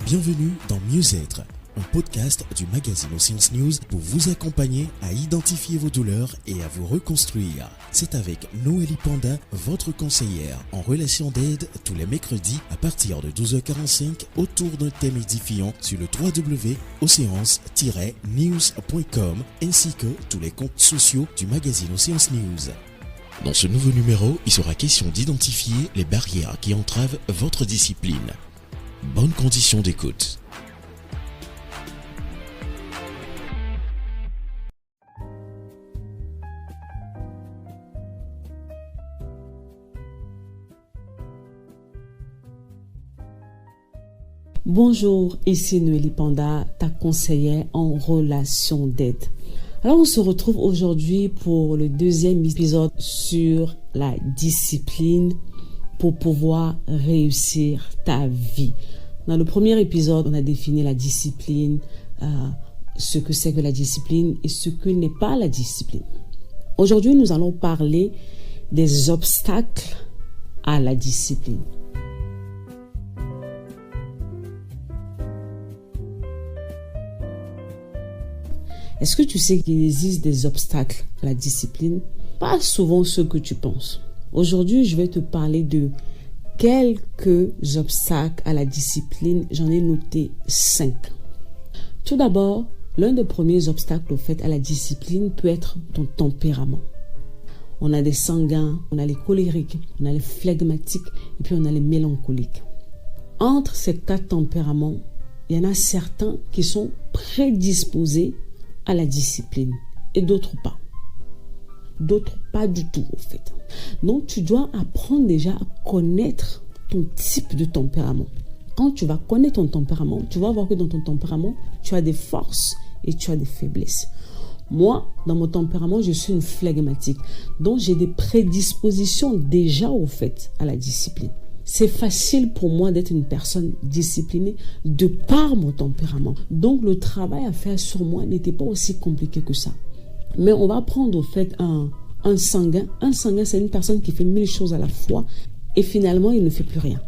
Bienvenue dans Mieux-être, un podcast du magazine Science News pour vous accompagner à identifier vos douleurs et à vous reconstruire. C'est avec Noélie Panda, votre conseillère en relation d'aide, tous les mercredis à partir de 12h45 autour d'un thème édifiant sur le www.océance-news.com ainsi que tous les comptes sociaux du magazine Science News. Dans ce nouveau numéro, il sera question d'identifier les barrières qui entravent votre discipline. Bonne condition d'écoute. Bonjour, ici Noélie Panda, ta conseillère en relation d'aide. Alors on se retrouve aujourd'hui pour le deuxième épisode sur la discipline pour pouvoir réussir ta vie. Dans le premier épisode, on a défini la discipline, ce que c'est que la discipline et ce que n'est pas la discipline. Aujourd'hui, nous allons parler des obstacles à la discipline. Est-ce que tu sais qu'il existe des obstacles à la discipline? Pas souvent ceux que tu penses. Aujourd'hui, je vais te parler de quelques obstacles à la discipline. J'en ai noté 5. Tout d'abord, l'un des premiers obstacles au fait à la discipline peut être ton tempérament. On a des sanguins, on a les colériques, on a les flegmatiques et puis on a les mélancoliques. Entre ces 4 tempéraments, il y en a certains qui sont prédisposés à la discipline et d'autres pas. D'autres pas du tout au fait. Donc tu dois apprendre déjà à connaître ton type de tempérament. Quand tu vas connaître ton tempérament, tu vas voir que dans ton tempérament, tu as des forces et tu as des faiblesses. Moi, dans mon tempérament, je suis une flegmatique. Donc j'ai des prédispositions déjà au fait à la discipline. C'est facile pour moi d'être une personne disciplinée de par mon tempérament. Donc, le travail à faire sur moi n'était pas aussi compliqué que ça. Mais on va prendre au fait un sanguin. Un sanguin, c'est une personne qui fait 1000 choses à la fois et finalement, il ne fait plus rien.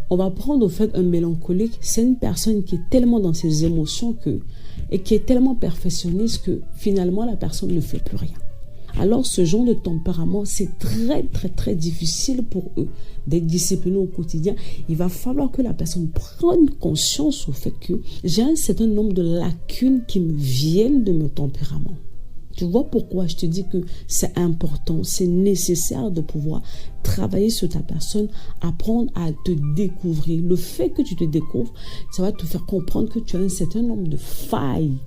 On va prendre au fait un mélancolique. C'est une personne qui est tellement dans ses émotions et qui est tellement perfectionniste que finalement, la personne ne fait plus rien. Alors, ce genre de tempérament, c'est très difficile pour eux d'être disciplinés au quotidien. Il va falloir que la personne prenne conscience au fait que j'ai un certain nombre de lacunes qui me viennent de mon tempérament. Tu vois pourquoi je te dis que c'est important, c'est nécessaire de pouvoir travailler sur ta personne, apprendre à te découvrir. Le fait que tu te découvres, ça va te faire comprendre que tu as un certain nombre de failles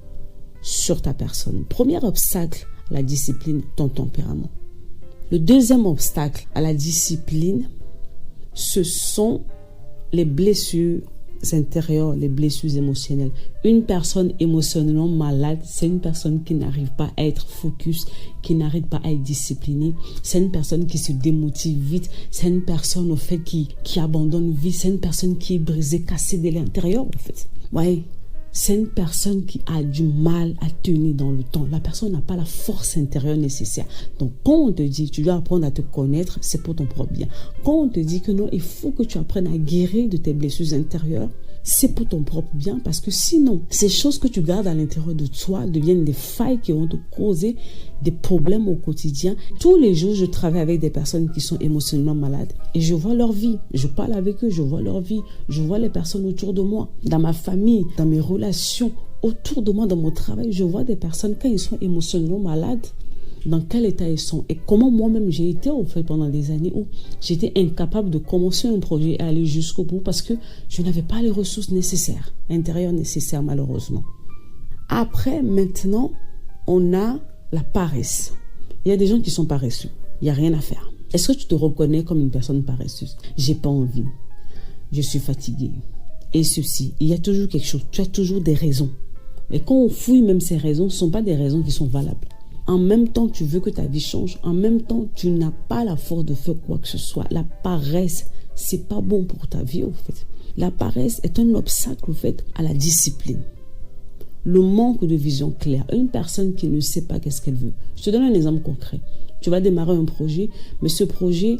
sur ta personne. Premier obstacle, la discipline, ton tempérament. Le deuxième obstacle à la discipline, ce sont les blessures intérieures, les blessures émotionnelles. Une personne émotionnellement malade, c'est une personne qui n'arrive pas à être focus, qui n'arrive pas à être disciplinée. C'est une personne qui se démotive vite. C'est une personne au fait qui abandonne vite. C'est une personne qui est brisée, cassée de l'intérieur au fait. Ouais. C'est une personne qui a du mal à tenir dans le temps. La personne n'a pas la force intérieure nécessaire. Donc, quand on te dit tu dois apprendre à te connaître, c'est pour ton propre bien. Quand on te dit que non, il faut que tu apprennes à guérir de tes blessures intérieures, c'est pour ton propre bien parce que sinon, ces choses que tu gardes à l'intérieur de toi deviennent des failles qui vont te causer des problèmes au quotidien. Tous les jours, je travaille avec des personnes qui sont émotionnellement malades et je vois leur vie. Je parle avec eux, je vois leur vie. Je vois les personnes autour de moi, dans ma famille, dans mes relations, autour de moi, dans mon travail. Je vois des personnes quand ils sont émotionnellement malades, dans quel état ils sont et comment moi-même j'ai été au fait pendant des années où j'étais incapable de commencer un projet et aller jusqu'au bout parce que je n'avais pas les ressources nécessaires, intérieures nécessaires malheureusement. Après, maintenant, on a la paresse. Il y a des gens qui sont paresseux, il n'y a rien à faire. Est-ce que tu te reconnais comme une personne paresseuse? J'ai pas envie, je suis fatiguée et ceci. Il y a toujours quelque chose, tu as toujours des raisons. Mais quand on fouille même ces raisons, ce ne sont pas des raisons qui sont valables. En même temps, tu veux que ta vie change. En même temps, tu n'as pas la force de faire quoi que ce soit. La paresse, c'est pas bon pour ta vie, au fait. La paresse est un obstacle, au fait, à la discipline. Le manque de vision claire. Une personne qui ne sait pas qu'est-ce qu'elle veut. Je te donne un exemple concret. Tu vas démarrer un projet, mais ce projet,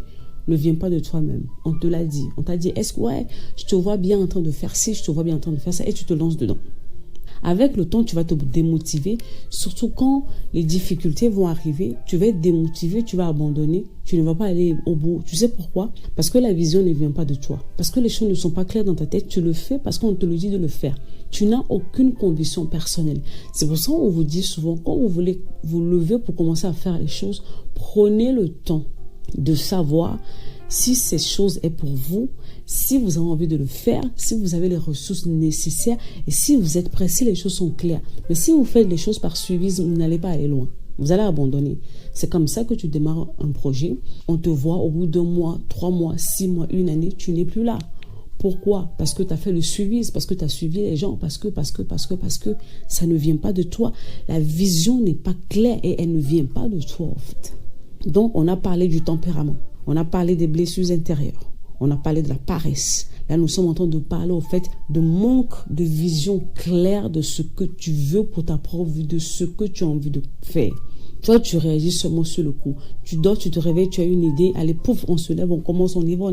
ne vient pas de toi-même. On te l'a dit. On t'a dit, est-ce que je te vois bien en train de faire ci, je te vois bien en train de faire ça, et tu te lances dedans. Avec le temps, tu vas te démotiver, surtout quand les difficultés vont arriver, tu vas être démotivé, tu vas abandonner, tu ne vas pas aller au bout. Tu sais pourquoi? Parce que la vision ne vient pas de toi. Parce que les choses ne sont pas claires dans ta tête, tu le fais parce qu'on te le dit de le faire. Tu n'as aucune conviction personnelle. C'est pour ça qu'on vous dit souvent, quand vous voulez vous lever pour commencer à faire les choses, prenez le temps de savoir si cette chose est pour vous, si vous avez envie de le faire, si vous avez les ressources nécessaires et si vous êtes prêt, si les choses sont claires. Mais si vous faites les choses par suivisme, vous n'allez pas aller loin. Vous allez abandonner. C'est comme ça que tu démarres un projet. On te voit au bout d'1 mois, 3 mois, 6 mois, 1 année, tu n'es plus là. Pourquoi? Parce que tu as fait le suivisme, parce que tu as suivi les gens, parce que ça ne vient pas de toi. La vision n'est pas claire et elle ne vient pas de toi en fait. Donc on a parlé du tempérament, on a parlé des blessures intérieures, on a parlé de la paresse. Là nous sommes en train de parler au fait de manque de vision claire de ce que tu veux pour ta propre vie, de ce que tu as envie de faire. Toi, tu réagis seulement sur le coup. Tu dors, tu te réveilles, tu as une idée. Allez, pouf, on se lève, on commence, on y va.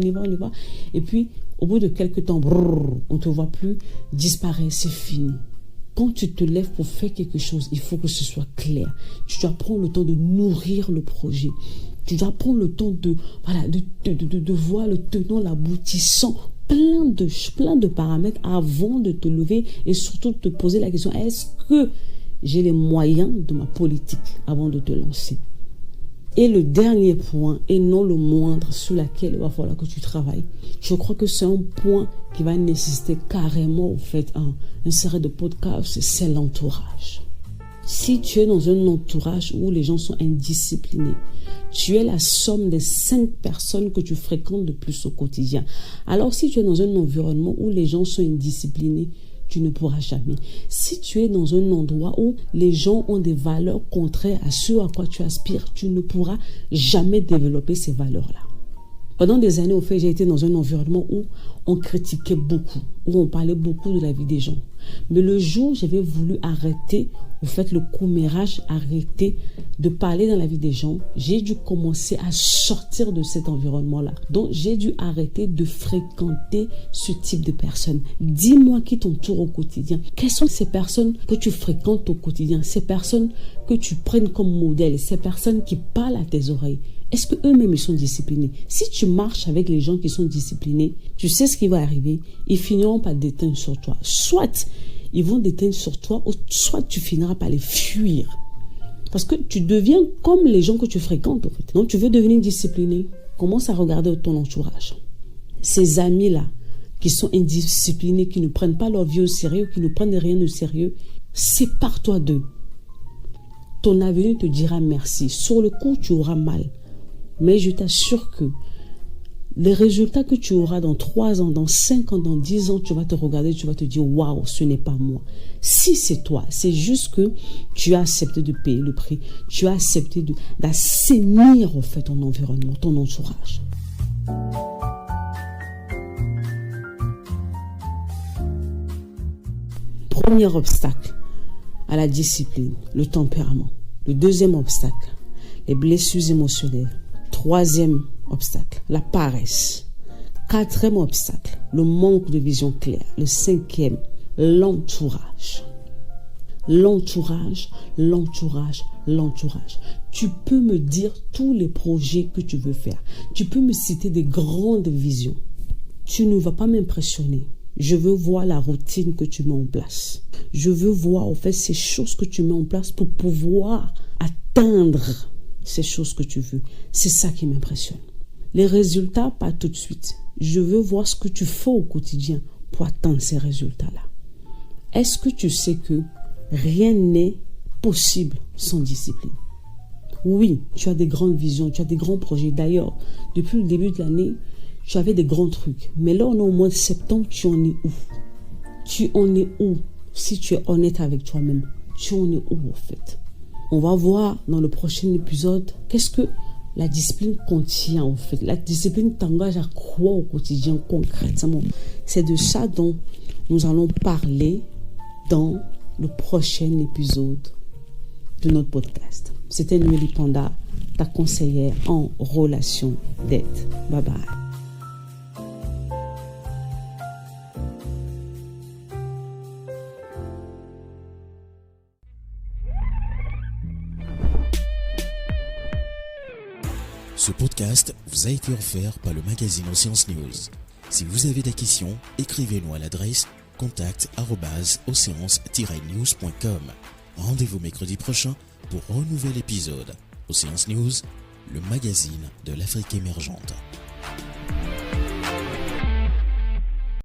Et puis, au bout de quelques temps, on ne te voit plus, disparaît, c'est fini. Quand tu te lèves pour faire quelque chose, il faut que ce soit clair. Tu dois prendre le temps de nourrir le projet. Tu dois prendre le temps de voir le tenant, l'aboutissant, plein de paramètres avant de te lever et surtout de te poser la question, est-ce que j'ai les moyens de ma politique avant de te lancer? Et le dernier point, et non le moindre, sur lequel il va falloir que tu travailles, je crois que c'est un point qui va nécessiter carrément, en fait, un série de podcasts, c'est l'entourage. Si tu es dans un entourage où les gens sont indisciplinés, tu es la somme des 5 personnes que tu fréquentes de plus au quotidien. Alors si tu es dans un environnement où les gens sont indisciplinés, tu ne pourras jamais. Si tu es dans un endroit où les gens ont des valeurs contraires à ce à quoi tu aspires, tu ne pourras jamais développer ces valeurs-là. Pendant des années, au fait, j'ai été dans un environnement où on critiquait beaucoup, où on parlait beaucoup de la vie des gens. Mais le jour où j'avais voulu arrêter, au fait, le commérage, arrêter de parler dans la vie des gens, j'ai dû commencer à sortir de cet environnement-là. Donc, j'ai dû arrêter de fréquenter ce type de personnes. Dis-moi qui t'entoure au quotidien. Quelles sont ces personnes que tu fréquentes au quotidien? Ces personnes que tu prennes comme modèle, ces personnes qui parlent à tes oreilles. Est-ce qu'eux-mêmes, ils sont disciplinés? Si tu marches avec les gens qui sont disciplinés, tu sais ce qui va arriver. Ils finiront par déteindre sur toi. Soit ils vont déteindre sur toi, ou soit tu finiras par les fuir. Parce que tu deviens comme les gens que tu fréquentes, en fait. Donc, tu veux devenir discipliné. Commence à regarder ton entourage. Ces amis-là, qui sont indisciplinés, qui ne prennent pas leur vie au sérieux, qui ne prennent rien au sérieux, sépare-toi d'eux. Ton avenir te dira merci. Sur le coup, tu auras mal. Mais je t'assure que les résultats que tu auras dans 3 ans, dans 5 ans, dans 10 ans, tu vas te regarder, tu vas te dire, waouh, ce n'est pas moi. Si c'est toi, c'est juste que tu as accepté de payer le prix. Tu as accepté d'assainir, en fait, ton environnement, ton entourage. Premier obstacle à la discipline, le tempérament. Le deuxième obstacle, les blessures émotionnelles. Troisième obstacle, la paresse. 4e obstacle, le manque de vision claire. Le 5e, l'entourage. L'entourage. Tu peux me dire tous les projets que tu veux faire. Tu peux me citer des grandes visions. Tu ne vas pas m'impressionner. Je veux voir la routine que tu mets en place. Je veux voir en fait ces choses que tu mets en place pour pouvoir atteindre ces choses que tu veux. C'est ça qui m'impressionne. Les résultats, pas tout de suite. Je veux voir ce que tu fais au quotidien pour atteindre ces résultats-là. Est-ce que tu sais que rien n'est possible sans discipline? Oui, tu as des grandes visions, tu as des grands projets. D'ailleurs, depuis le début de l'année, tu avais des grands trucs. Mais là, on est au mois de septembre, tu en es où? Tu en es où? Si tu es honnête avec toi-même, tu en es où en fait? On va voir dans le prochain épisode qu'est-ce que la discipline contient en fait. La discipline t'engage à quoi au quotidien concrètement? C'est de ça dont nous allons parler dans le prochain épisode de notre podcast. C'était Noélie Panda. ta conseillère en relation d'aide. Bye bye. Ce podcast vous a été offert par le magazine Océance News. Si vous avez des questions, écrivez-nous à l'adresse contact@oceance-news.com. Rendez-vous mercredi prochain pour un nouvel épisode. Océance News, le magazine de l'Afrique émergente.